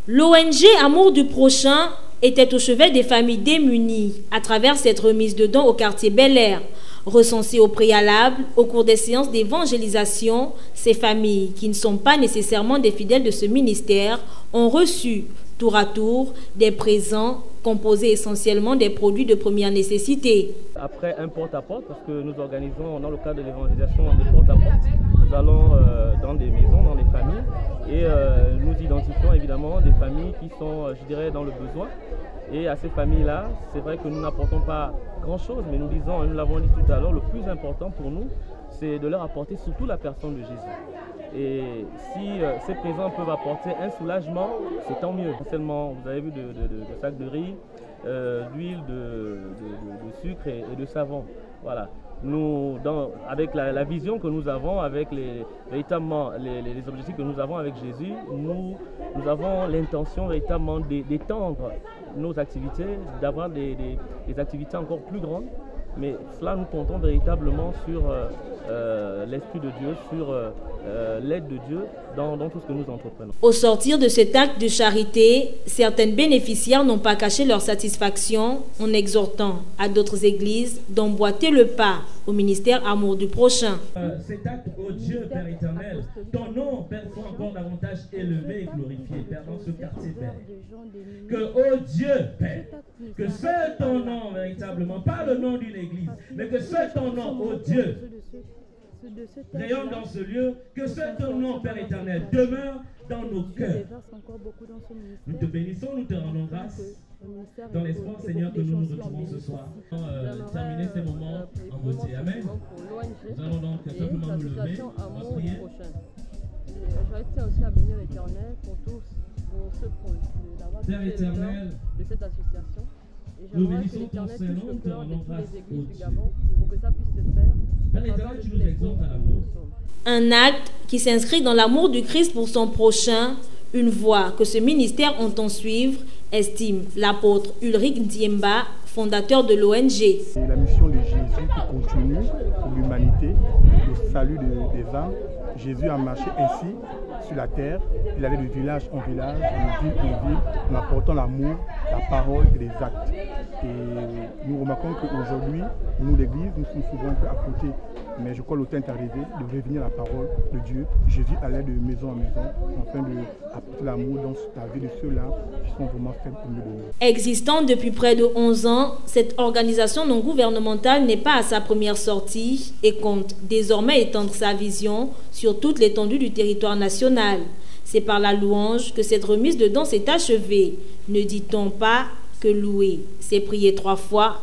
L'ONG Amour du Prochain était au chevet des familles démunies à travers cette remise de dons au quartier Bel Air. Recensées au préalable, au cours des séances d'évangélisation, ces familles, qui ne sont pas nécessairement des fidèles de ce ministère, ont reçu, tour à tour, des présents composés essentiellement des produits de première nécessité. Après un porte-à-porte, parce que nous organisons dans le cadre de l'évangélisation des porte-à-porte, nous allons dans des maisons, dans des familles, et nous identifions évidemment des familles qui sont, je dirais, dans le besoin. Et à ces familles-là, c'est vrai que nous n'apportons pas grand-chose, mais nous disons, nous l'avons dit tout à l'heure, le plus important pour nous, c'est de leur apporter surtout la personne de Jésus. Et si ces présents peuvent apporter un soulagement, c'est tant mieux. Seulement, vous avez vu de sacs de riz, d'huile, de sucre et de savon. Voilà. Nous, avec la vision que nous avons, avec véritablement les objectifs que nous avons avec Jésus, nous avons l'intention véritablement d'étendre nos activités, d'avoir des activités encore plus grandes. Mais cela, nous comptons véritablement sur l'Esprit de Dieu, sur l'aide de Dieu dans tout ce que nous entreprenons. Au sortir de cet acte de charité, certaines bénéficiaires n'ont pas caché leur satisfaction en exhortant à d'autres églises d'emboîter le pas au ministère Amour du Prochain. Cet acte, ô Dieu, Père éternel, ton nom, Père, soit encore davantage élevé et glorifié, Père, dans ce quartier, Père. Que, ô Dieu, Père, que seul ton nom, véritablement, pas le nom d'une église, mais que seul ton nom, ô Dieu, rayonne dans ce lieu, que seul ton nom, Père éternel, demeure dans nos cœurs. Nous te bénissons, nous te rendons grâce, dans l'espoir, Seigneur, que nous nous retrouvons ce soir. Terminer ces moments en beauté. Amen. Nous allons donc simplement nous lever, on va prier. Je tiens aussi à bénir l'Éternel pour tous, pour ce projet, Père éternel, de cette association. Et nous j'aimerais que bénissons ton l'Éternel Saint-Nom, touche le nous te cœur de rendons toutes grâce, les ô églises du Dieu. Gabon pour que ça puisse se faire. Père éternel, tu nous exhortes à l'amour. Un acte qui s'inscrit dans l'amour du Christ pour son prochain, une voie que ce ministère entend suivre, estime l'apôtre Ulrich Ndiemba, fondateur de l'ONG. C'est la mission de Jésus qui continue pour l'humanité, le salut des âmes. Jésus a marché ainsi sur la terre. Il allait de village en village, de ville en ville, en apportant l'amour, la parole et les actes. Et nous remarquons qu'aujourd'hui, nous, l'Église, nous sommes souvent un peu à côté. Mais je crois que le temps est arrivé de revenir à la parole de Dieu. Jésus allait de maison en maison, afin d'apporter l'amour dans la vie de ceux-là qui sont vraiment faibles au milieu de nous. Existant depuis près de 11 ans, cette organisation non gouvernementale n'est pas à sa première sortie et compte désormais étendre sa vision sur toute l'étendue du territoire national. C'est par la louange que cette remise de dons s'est achevée. Ne dit-on pas que louer, c'est prier 3 fois